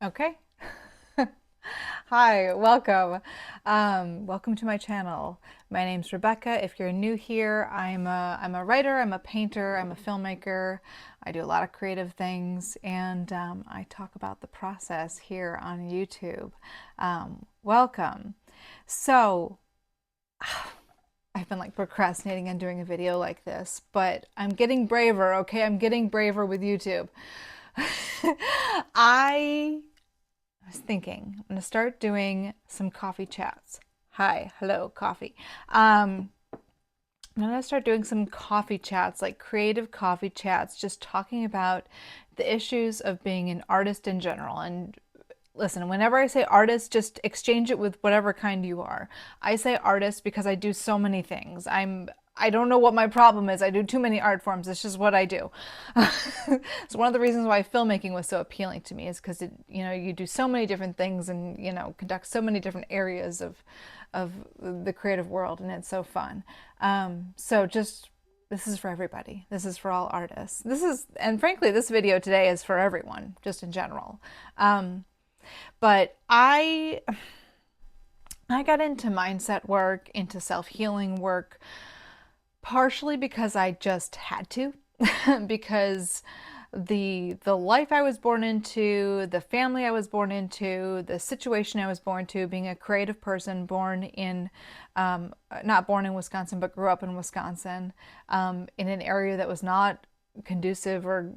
Okay. Hi, welcome. Welcome to my channel. My name's Rebecca. If you're new here, I'm a writer, I'm a painter, I'm a filmmaker. I do a lot of creative things, and I talk about the process here on YouTube. Welcome. So, I've been like procrastinating on doing a video like this, but I'm getting braver, okay? I'm getting braver with YouTube. I was thinking I'm gonna start doing some coffee chats. Hi, hello, coffee. I'm gonna start doing some coffee chats, like creative coffee chats, just talking about the issues of being an artist in general. And listen, whenever I say artist, just exchange it with whatever kind you are. I say artist because I do so many things. I don't know what my problem is. I do too many art forms. It's just what I do. It's one of the reasons why filmmaking was so appealing to me is because you do so many different things and conduct so many different areas of the creative world, and it's so fun. So just this is for everybody. This is for all artists. And frankly, this video today is for everyone, just in general. But I got into mindset work, into self-healing work, partially because I just had to, because the life I was born into, the family I was born into, the situation I was born to, being a creative person born in, not born in Wisconsin, but grew up in Wisconsin, in an area that was not conducive or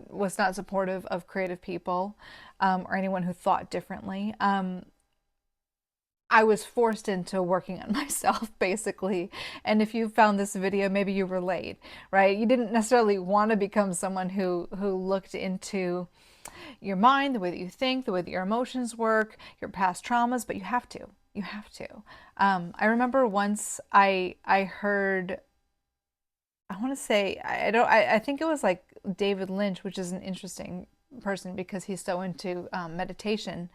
was not supportive of creative people, or anyone who thought differently. I was forced into working on myself, basically. And if you found this video, maybe you relate, right? You didn't necessarily want to become someone who looked into your mind, the way that you think, the way that your emotions work, your past traumas, but you have to. You have to. I remember once I heard, I want to say, I don't I think it was like David Lynch, which is an interesting person because he's so into meditation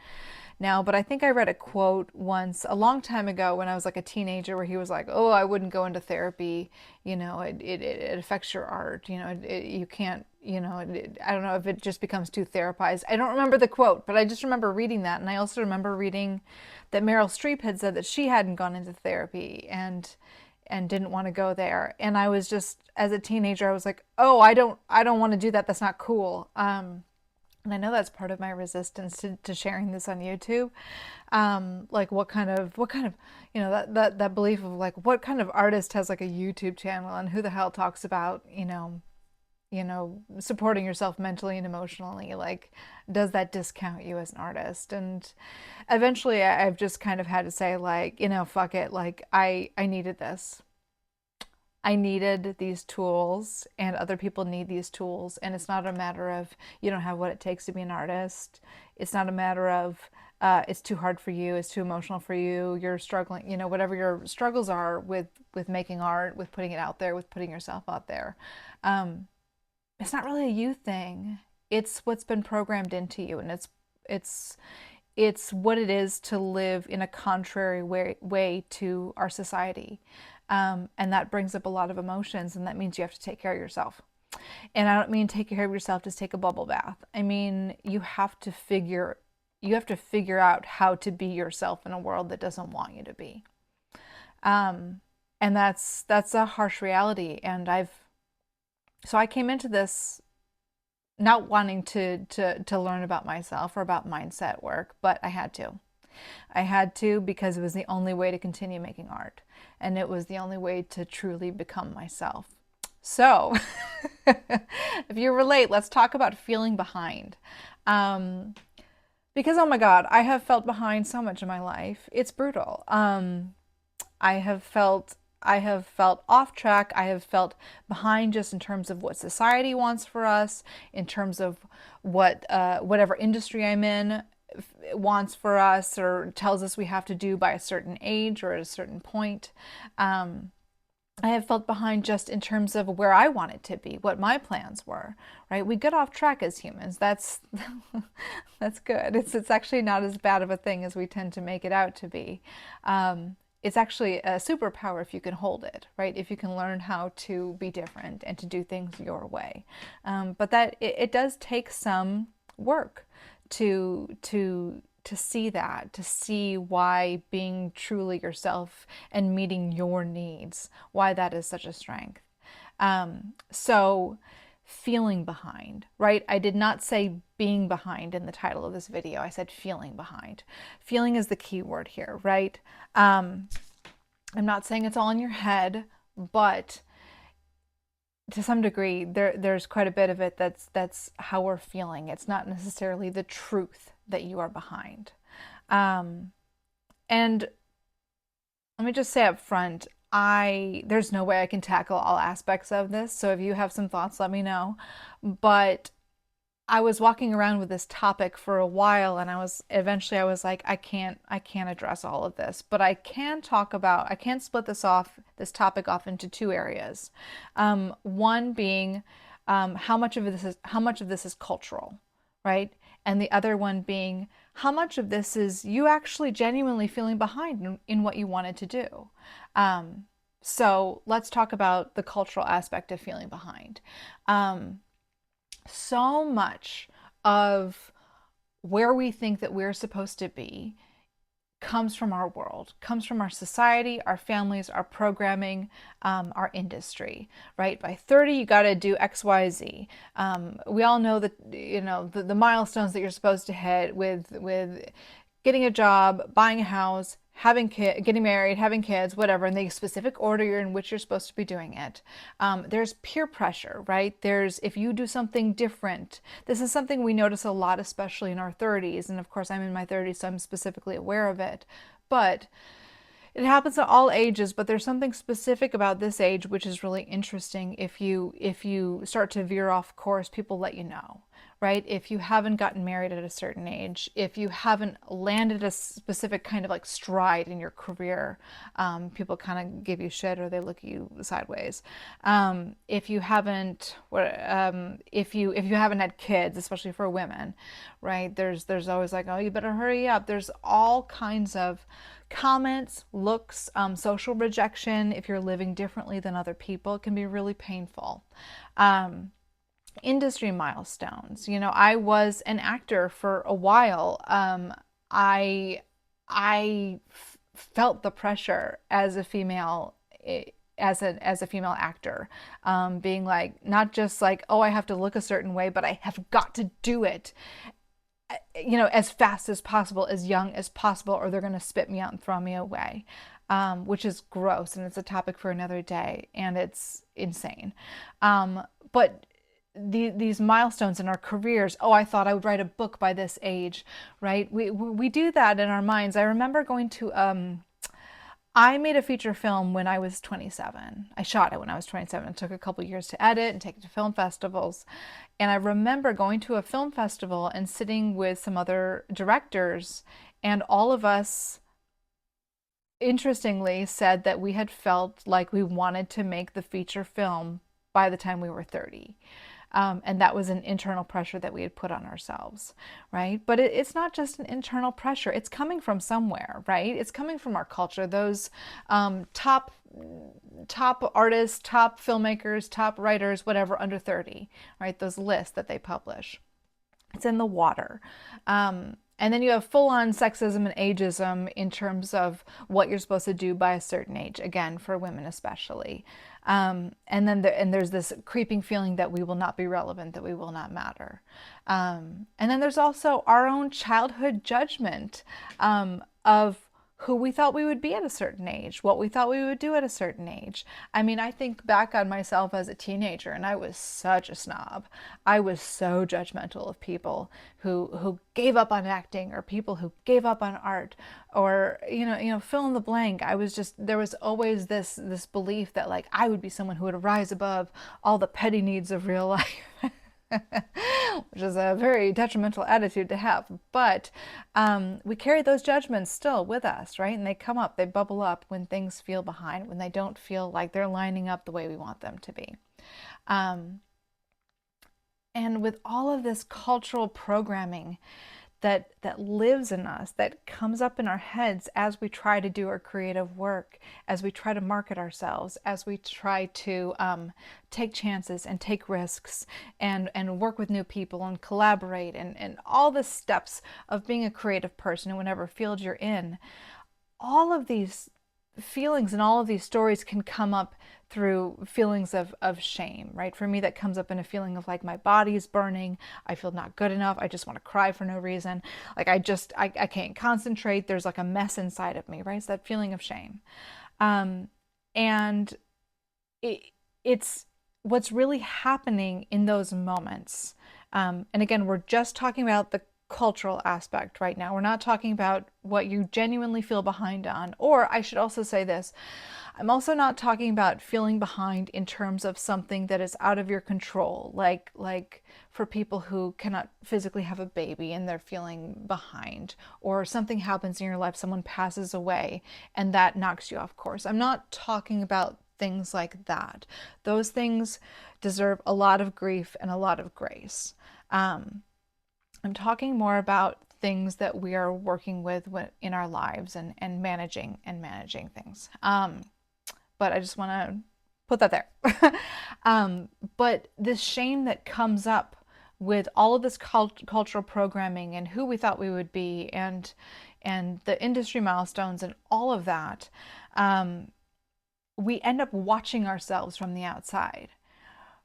now. But I think I read a quote once a long time ago when I was like a teenager where he was like, "Oh, I wouldn't go into therapy. It affects your art. You can't. I don't know if it just becomes too therapized." I don't remember the quote, but I just remember reading that, and I also remember reading that Meryl Streep had said that she hadn't gone into therapy and didn't want to go there. And I was just, as a teenager, I was like, "Oh, I don't want to do that. That's not cool." And I know that's part of my resistance to sharing this on YouTube. Like what kind of, that belief of like, what kind of artist has like a YouTube channel and who the hell talks about, supporting yourself mentally and emotionally? Like, does that discount you as an artist? And eventually I've just kind of had to say like, fuck it. Like I needed this. I needed these tools, and other people need these tools. And it's not a matter of you don't have what it takes to be an artist. It's not a matter of it's too hard for you, it's too emotional for you, you're struggling, whatever your struggles are with making art, with putting it out there, with putting yourself out there. Um, it's not really a you thing. It's what's been programmed into you, and it's it's what it is to live in a contrary way to our society. And that brings up a lot of emotions, and that means you have to take care of yourself. And I don't mean take care of yourself, just take a bubble bath. I mean, you have to figure out how to be yourself in a world that doesn't want you to be. Um, and that's a harsh reality. And I came into this not wanting to learn about myself or about mindset work, but I had to. I had to because it was the only way to continue making art, and it was the only way to truly become myself. So, if you relate, let's talk about feeling behind. Um, because oh my God, I have felt behind so much in my life. It's brutal. I have felt I have felt off track. I have felt behind just in terms of what society wants for us, in terms of what whatever industry I'm in wants for us or tells us we have to do by a certain age or at a certain point. Um, I have felt behind just in terms of where I wanted to be, what my plans were, right? We get off track as humans. That's that's good. It's actually not as bad of a thing as we tend to make it out to be. It's actually a superpower if you can hold it, right? If you can learn how to be different and to do things your way. But it does take some work to see that, to see why being truly yourself and meeting your needs, why that is such a strength. So feeling behind, right? I did not say being behind in the title of this video. I said feeling behind. Feeling is the key word here, right? I'm not saying it's all in your head, but to some degree, there's quite a bit of it that's how we're feeling. It's not necessarily the truth that you are behind. And let me just say up front, there's no way I can tackle all aspects of this. So if you have some thoughts, let me know. But I was walking around with this topic for a while, and I was like, I can't address all of this, but I can split this topic off into two areas. One being how much of this is cultural, right? And the other one being how much of this is you actually genuinely feeling behind in what you wanted to do. So let's talk about the cultural aspect of feeling behind. So much of where we think that we're supposed to be comes from our world, comes from our society, our families, our programming, our industry, right? By 30, you got to do X, Y, Z. We all know that, the milestones that you're supposed to hit with getting a job, buying a house, getting married, having kids, whatever, in the specific order in which you're supposed to be doing it. There's peer pressure, right? If you do something different, this is something we notice a lot, especially in our 30s. And of course, I'm in my 30s, so I'm specifically aware of it. But it happens at all ages, but there's something specific about this age which is really interesting. If you start to veer off course, people let you know, right? If you haven't gotten married at a certain age, if you haven't landed a specific kind of like stride in your career, people kind of give you shit or they look at you sideways. If you haven't, if you haven't had kids, especially for women, right? There's always like, oh, you better hurry up. There's all kinds of comments, looks, social rejection. If you're living differently than other people, it can be really painful. Industry milestones. I was an actor for a while. I felt the pressure as a female. As a female actor, being like, not just like, oh, I have to look a certain way, but I have got to do it, as fast as possible, as young as possible, or they're going to spit me out and throw me away, which is gross. And it's a topic for another day. And it's insane. But these milestones in our careers, oh, I thought I would write a book by this age, right? We do that in our minds. I remember going to, I made a feature film when I was 27. I shot it when I was 27. It took a couple years to edit and take it to film festivals. And I remember going to a film festival and sitting with some other directors, and all of us, interestingly, said that we had felt like we wanted to make the feature film by the time we were 30. And that was an internal pressure that we had put on ourselves, right? But it's not just an internal pressure. It's coming from somewhere, right? It's coming from our culture. Those top artists, top filmmakers, top writers, whatever, under 30, right? Those lists that they publish. It's in the water. And then you have full-on sexism and ageism in terms of what you're supposed to do by a certain age, again, for women especially. And then there's this creeping feeling that we will not be relevant, that we will not matter. And then there's also our own childhood judgment of who we thought we would be at a certain age, what we thought we would do at a certain age. I mean, I think back on myself as a teenager, and I was such a snob. I was so judgmental of people who gave up on acting, or people who gave up on art, or fill in the blank. There was always this belief that like I would be someone who would rise above all the petty needs of real life. Which is a very detrimental attitude to have. But we carry those judgments still with us, right? And they come up, they bubble up when things feel behind, when they don't feel like they're lining up the way we want them to be. And with all of this cultural programming, that lives in us, that comes up in our heads as we try to do our creative work, as we try to market ourselves, as we try to take chances and take risks and work with new people and collaborate and all the steps of being a creative person in whatever field you're in. All of these feelings and all of these stories can come up through feelings of shame, right? For me, that comes up in a feeling of like my body's burning. I feel not good enough. I just want to cry for no reason. Like I can't concentrate. There's like a mess inside of me, right? It's that feeling of shame. And it, it's what's really happening in those moments. And again, we're just talking about the cultural aspect right now. We're not talking about what you genuinely feel behind on. Or I should also say this, I'm also not talking about feeling behind in terms of something that is out of your control, like for people who cannot physically have a baby and they're feeling behind, or something happens in your life, someone passes away and that knocks you off course. I'm not talking about things like that. Those things deserve a lot of grief and a lot of grace. I'm talking more about things that we are working with in our lives and managing things. But I just want to put that there. But this shame that comes up with all of this cultural programming and who we thought we would be and the industry milestones and all of that, we end up watching ourselves from the outside,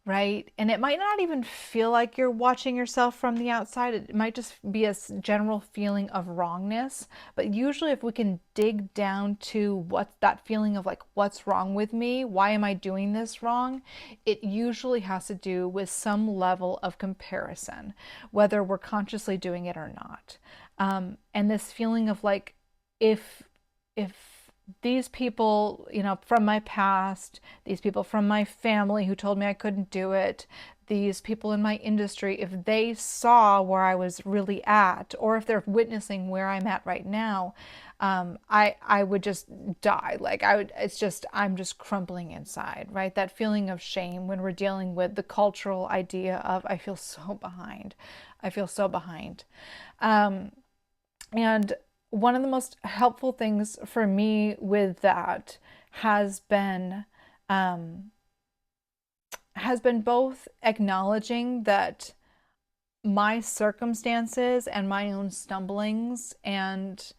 right? And it might not even feel like you're watching yourself from the outside. It might just be a general feeling of wrongness. But usually if we can dig down to what that feeling of like, what's wrong with me? Why am I doing this wrong? It usually has to do with some level of comparison, whether we're consciously doing it or not. And this feeling of like, if these people, from my past, these people from my family who told me I couldn't do it, these people in my industry, if they saw where I was really at, or if they're witnessing where I'm at right now, I would just die. Like I'm just crumbling inside, right? That feeling of shame when we're dealing with the cultural idea of I feel so behind. I feel so behind. And one of the most helpful things for me with that has been both acknowledging that my circumstances and my own stumblings and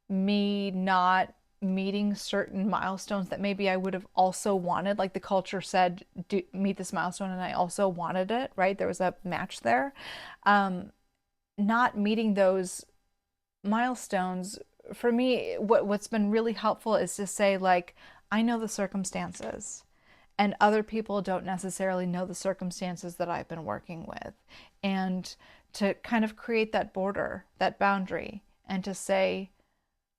me not meeting certain milestones that maybe I would have also wanted, like the culture said, meet this milestone, and I also wanted it, right? There was a match there. Not meeting those milestones, for me, what's been really helpful is to say, like, I know the circumstances and other people don't necessarily know the circumstances that I've been working with, and to kind of create that border, that boundary, and to say,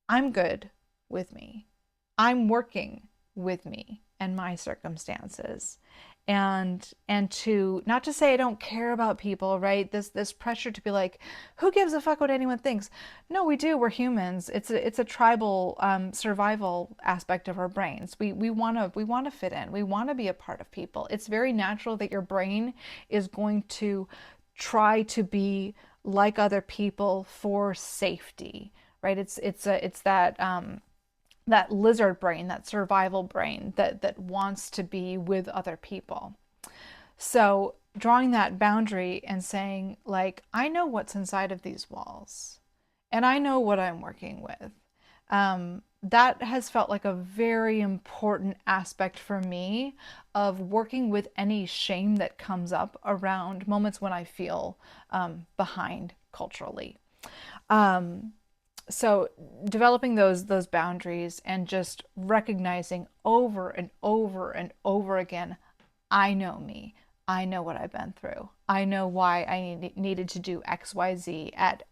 I'm good with me. I'm working with me and my circumstances. And to not to say I don't care about people, right? This pressure to be like, who gives a fuck what anyone thinks? No, we do. We're humans. It's a tribal survival aspect of our brains. We wanna fit in. We want to be a part of people. It's very natural that your brain is going to try to be like other people for safety, right? It's that lizard brain, that survival brain that wants to be with other people. So drawing that boundary and saying, like, I know what's inside of these walls and I know what I'm working with. That has felt like a very important aspect for me of working with any shame that comes up around moments when I feel behind culturally. So developing those boundaries and just recognizing over and over and over again, I know me. I know what I've been through. I know why I needed to do X, Y, Z at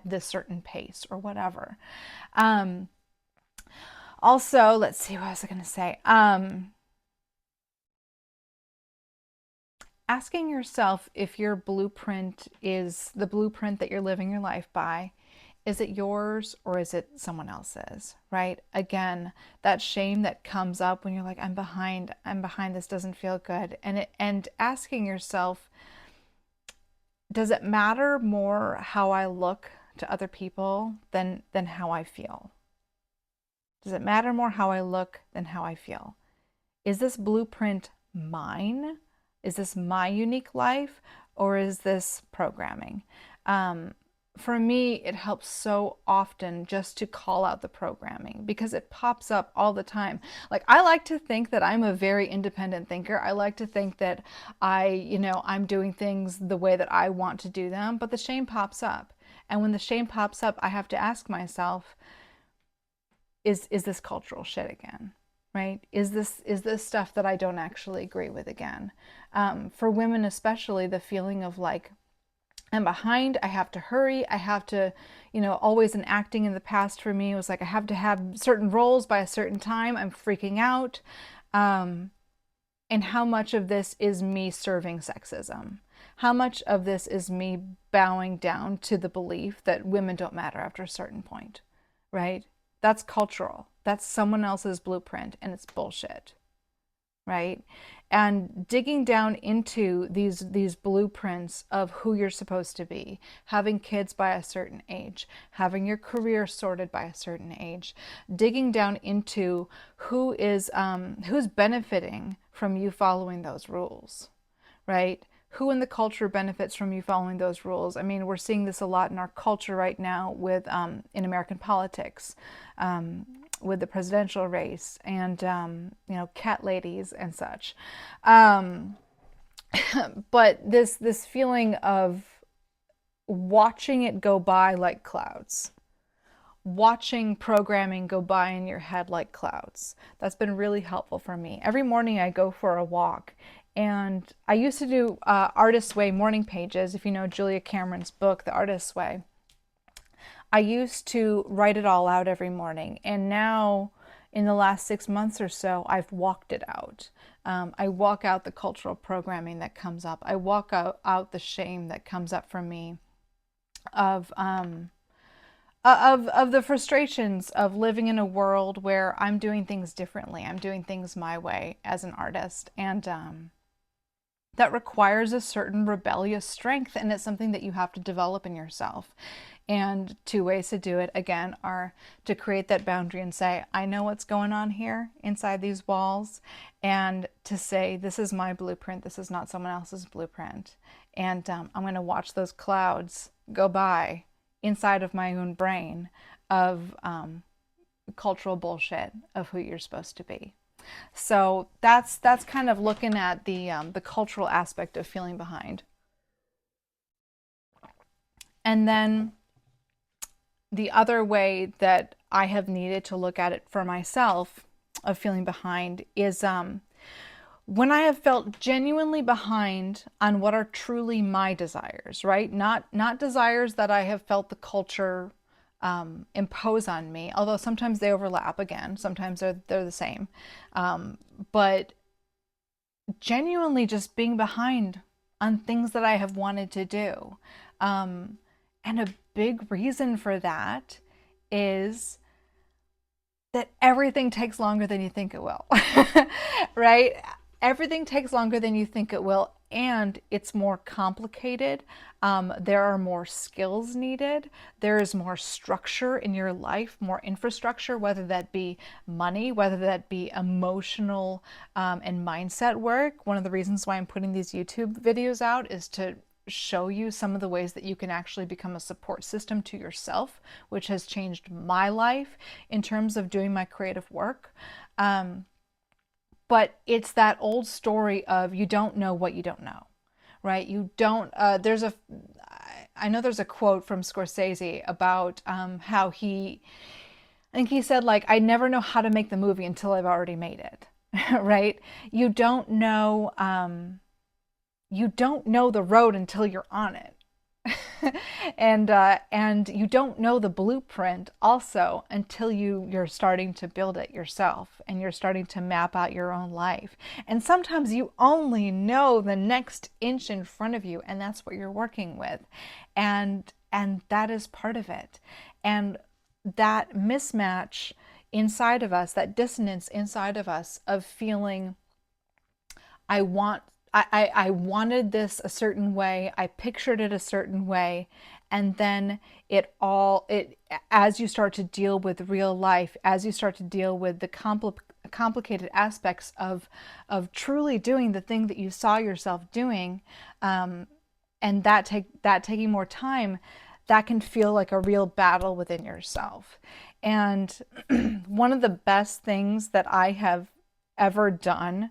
this certain pace or whatever. Also, let's see, what was I going to say? Asking yourself if your blueprint is the blueprint that you're living your life by. Is it yours or is it someone else's, right? Again, that shame that comes up when you're like, I'm behind, this doesn't feel good. And asking yourself, does it matter more how I look to other people than how I feel? Does it matter more how I look than how I feel? Is this blueprint mine? Is this my unique life, or is this programming? For me, it helps so often just to call out the programming because it pops up all the time. Like, I like to think that I'm a very independent thinker. I like to think that I'm doing things the way that I want to do them, but the shame pops up. And when the shame pops up, I have to ask myself, is this cultural shit again? Right? Is this stuff that I don't actually agree with again? For women especially, the feeling of like, I'm behind, I have to hurry, I have to, always in acting in the past for me, it was like I have to have certain roles by a certain time, I'm freaking out. And how much of this is me serving sexism? How much of this is me bowing down to the belief that women don't matter after a certain point, right? That's cultural. That's someone else's blueprint, and it's bullshit, right? And digging down into these blueprints of who you're supposed to be, having kids by a certain age, having your career sorted by a certain age, digging down into who's benefiting from you following those rules, right? Who in the culture benefits from you following those rules? I mean, we're seeing this a lot in our culture right now with in American politics. With the presidential race and cat ladies and such, but this feeling of watching it go by like clouds, watching programming go by in your head like clouds. That's been really helpful for me. Every morning I go for a walk, and I used to do Artist's Way morning pages. If you know Julia Cameron's book, The Artist's Way, I used to write it all out every morning, and now in the last 6 months or so, I've walked it out. I walk out the cultural programming that comes up. I walk out the shame that comes up for me of the frustrations of living in a world where I'm doing things differently. I'm doing things my way as an artist, and that requires a certain rebellious strength, and it's something that you have to develop in yourself. And two ways to do it, again, are to create that boundary and say, I know what's going on here inside these walls, and to say, this is my blueprint, this is not someone else's blueprint. And I'm going to watch those clouds go by inside of my own brain of cultural bullshit of who you're supposed to be. So that's kind of looking at the cultural aspect of feeling behind. And then the other way that I have needed to look at it for myself of feeling behind is when I have felt genuinely behind on what are truly my desires, right? Not desires that I have felt the culture impose on me, although sometimes they overlap again, sometimes they're the same. But genuinely just being behind on things that I have wanted to do. And a big reason for that is that everything takes longer than you think it will, right? Everything takes longer than you think it will, and it's more complicated. There are more skills needed. There is more structure in your life, more infrastructure, whether that be money, whether that be emotional and mindset work. One of the reasons why I'm putting these YouTube videos out is to show you some of the ways that you can actually become a support system to yourself, which has changed my life in terms of doing my creative work. But it's that old story of you don't know what you don't know, right? You don't, I know there's a quote from Scorsese about how I think he said, like, I never know how to make the movie until I've already made it, right? You don't know the road until you're on it. And you don't know the blueprint also until you're starting to build it yourself and you're starting to map out your own life. And sometimes you only know the next inch in front of you, and that's what you're working with. And that is part of it. And that mismatch inside of us, that dissonance inside of us of feeling, I wanted this a certain way, I pictured it a certain way, And then it as you start to deal with real life, as you start to deal with the complicated aspects of truly doing the thing that you saw yourself doing, and that taking more time, that can feel like a real battle within yourself. And one of the best things that I have ever done,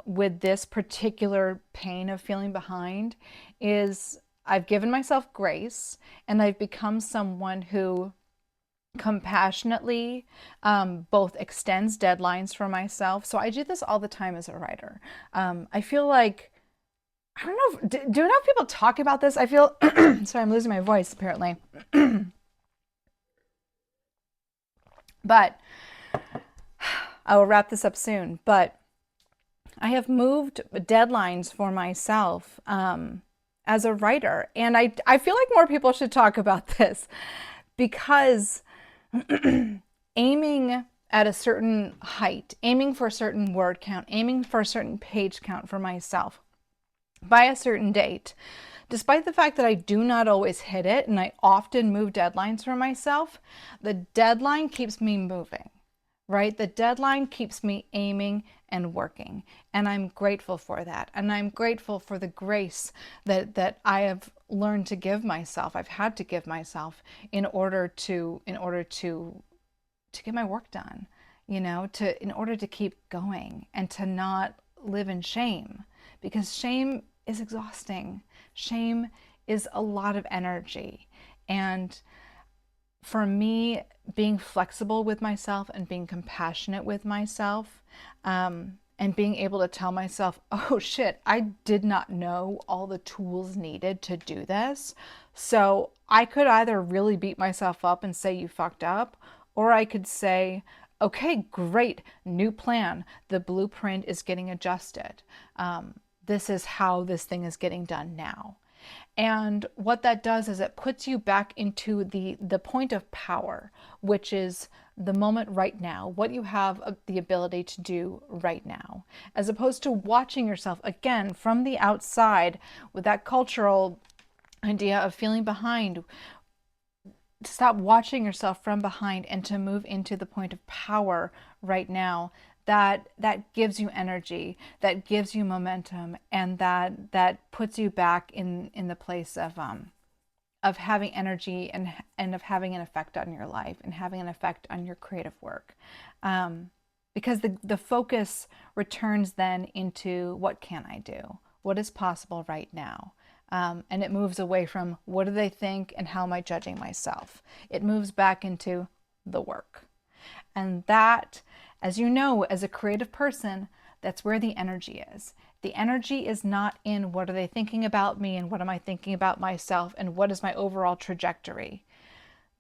with this particular pain of feeling behind, is I've given myself grace, and I've become someone who compassionately, both extends deadlines for myself. So I do this all the time as a writer. I feel like, I don't know, do enough people talk about this? I feel, sorry, I'm losing my voice apparently. But I will wrap this up soon. But I have moved deadlines for myself, as a writer. And I feel like more people should talk about this, because aiming at a certain height, aiming for a certain word count, aiming for a certain page count for myself by a certain date, despite the fact that I do not always hit it and I often move deadlines for myself, the deadline keeps me moving, right? The deadline keeps me aiming and working. And I'm grateful for that. And I'm grateful for the grace that I have learned to give myself. I've had to give myself in order to get my work done, in order to keep going and to not live in shame, because shame is exhausting. Shame is a lot of energy. And for me, being flexible with myself and being compassionate with myself, and being able to tell myself, oh shit, I did not know all the tools needed to do this. So I could either really beat myself up and say you fucked up, or I could say, okay, great, new plan. The blueprint is getting adjusted. This is how this thing is getting done now. And what that does is it puts you back into the point of power, which is the moment right now, what you have the ability to do right now, as opposed to watching yourself again from the outside with that cultural idea of feeling behind. To stop watching yourself from behind and to move into the point of power right now, that gives you energy, that gives you momentum, and that puts you back in the place of having energy and of having an effect on your life and having an effect on your creative work. Because the focus returns then into, what can I do? What is possible right now? And it moves away from, what do they think and how am I judging myself? It moves back into the work. And that, as you know, as a creative person, that's where the energy is. The energy is not in, what are they thinking about me and what am I thinking about myself and what is my overall trajectory.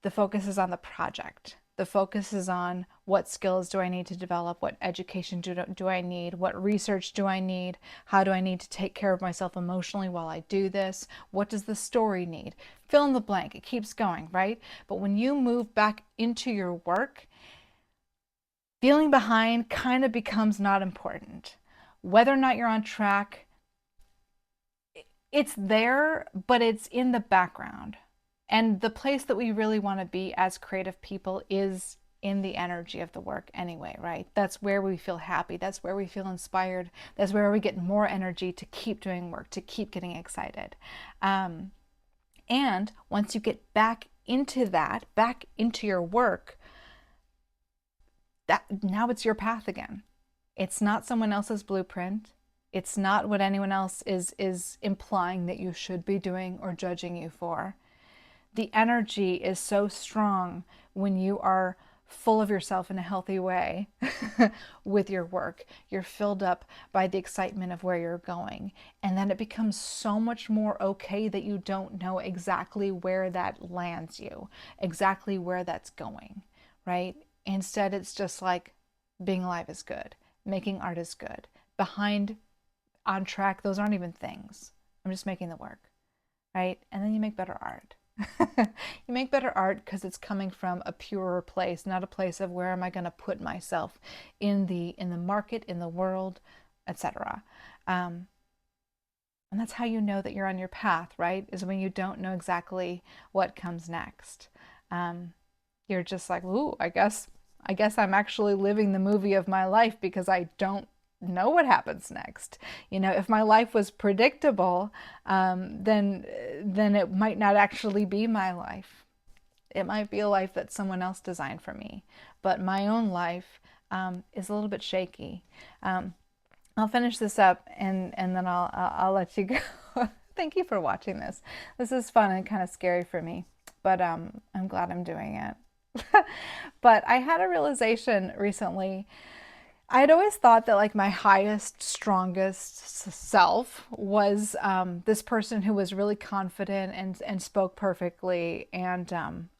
The focus is on the project. The focus is on, what skills do I need to develop? What education do I need? What research do I need? How do I need to take care of myself emotionally while I do this? What does the story need? Fill in the blank. It keeps going, right? But when you move back into your work, feeling behind kind of becomes not important. Whether or not you're on track, it's there, but it's in the background. And the place that we really want to be as creative people is in the energy of the work anyway, right? That's where we feel happy. That's where we feel inspired. That's where we get more energy to keep doing work, to keep getting excited. And once you get back into that, back into your work, that now it's your path again. It's not someone else's blueprint. It's not what anyone else is implying that you should be doing or judging you for. The energy is so strong when you are full of yourself in a healthy way with your work. You're filled up by the excitement of where you're going. And then it becomes so much more okay that you don't know exactly where that lands you, exactly where that's going, right? Instead, it's just like, being alive is good. Making art is good. Behind, on track, those aren't even things. I'm just making the work, right? And then you make better art. You make better art because it's coming from a purer place, not a place of, where am I going to put myself in the market, in the world, etc. And that's how you know that you're on your path, right? Is when you don't know exactly what comes next. Um, you're just like, ooh, I guess I'm actually living the movie of my life because I don't know what happens next. You know, if my life was predictable, then it might not actually be my life. It might be a life that someone else designed for me, but my own life is a little bit shaky. Um, I'll finish this up and then I'll let you go. Thank you for watching this. This is fun and kind of scary for me, but I'm glad I'm doing it. But I had a realization recently. I had always thought that like my highest, strongest self was this person who was really confident and spoke perfectly and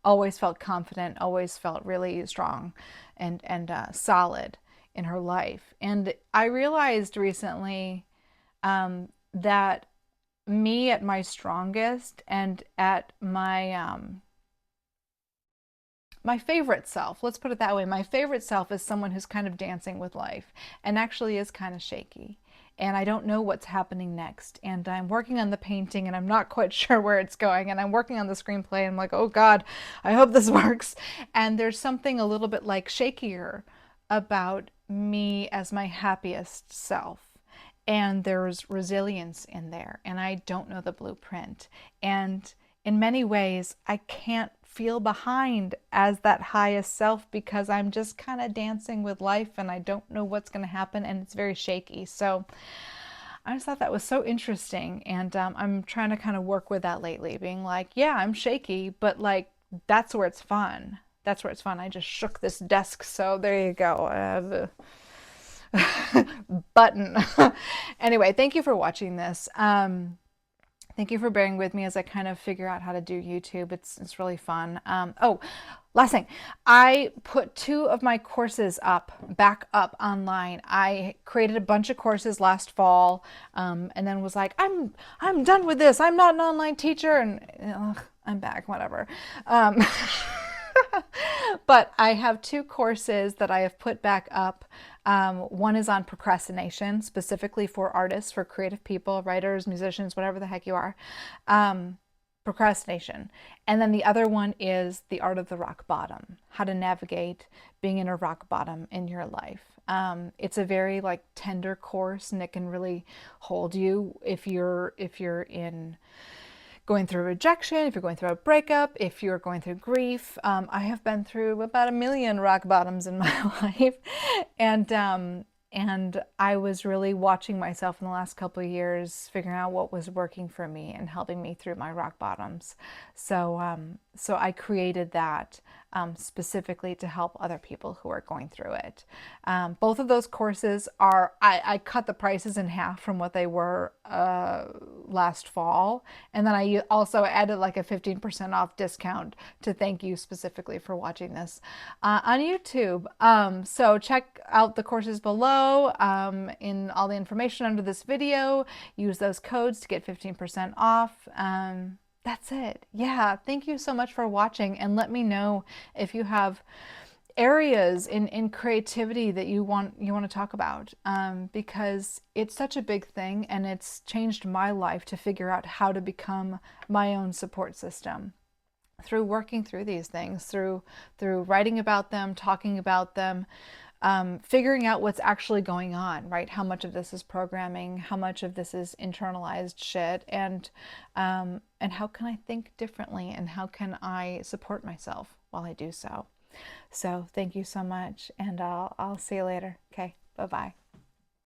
always felt confident, always felt really strong and solid in her life. And I realized recently that me at my strongest and at my favorite self, let's put it that way. My favorite self is someone who's kind of dancing with life and actually is kind of shaky. And I don't know what's happening next. And I'm working on the painting and I'm not quite sure where it's going. And I'm working on the screenplay and I'm like, oh God, I hope this works. And there's something a little bit like shakier about me as my happiest self. And there's resilience in there. And I don't know the blueprint. And in many ways, I can't feel behind as that highest self because I'm just kind of dancing with life and I don't know what's going to happen and it's very shaky. So I just thought that was so interesting. And I'm trying to kind of work with that lately, being like, yeah, I'm shaky, but like, that's where it's fun. That's where it's fun. I just shook this desk. So there you go. I have a button. Anyway, thank you for watching this. Thank you for bearing with me as I kind of figure out how to do YouTube. It's really fun. Oh, last thing. I put 2 of my courses back up online. I created a bunch of courses last fall, and then was like, I'm done with this. I'm not an online teacher, and I'm back. Whatever. But I have 2 courses that I have put back up. One is on procrastination, specifically for artists, for creative people, writers, musicians, whatever the heck you are. Procrastination. And then the other one is the art of the rock bottom, how to navigate being in a rock bottom in your life. It's a very like tender course and it can really hold you if you're in going through rejection, if you're going through a breakup, if you're going through grief. I have been through about 1,000,000 rock bottoms in my life, and I was really watching myself in the last couple of years, figuring out what was working for me and helping me through my rock bottoms. So I created that specifically to help other people who are going through it. Both of those courses I cut the prices in half from what they were last fall. And then I also added like a 15% off discount to thank you specifically for watching this on YouTube. So check out the courses below in all the information under this video. Use those codes to get 15% off. That's it. Yeah, thank you so much for watching and let me know if you have areas in creativity that you want to talk about because it's such a big thing and it's changed my life to figure out how to become my own support system through working through these things, through writing about them, talking about them, figuring out what's actually going on, right? How much of this is programming, how much of this is internalized shit, and how can I think differently, and how can I support myself while I do so? So thank you so much, and I'll see you later. Okay, bye-bye.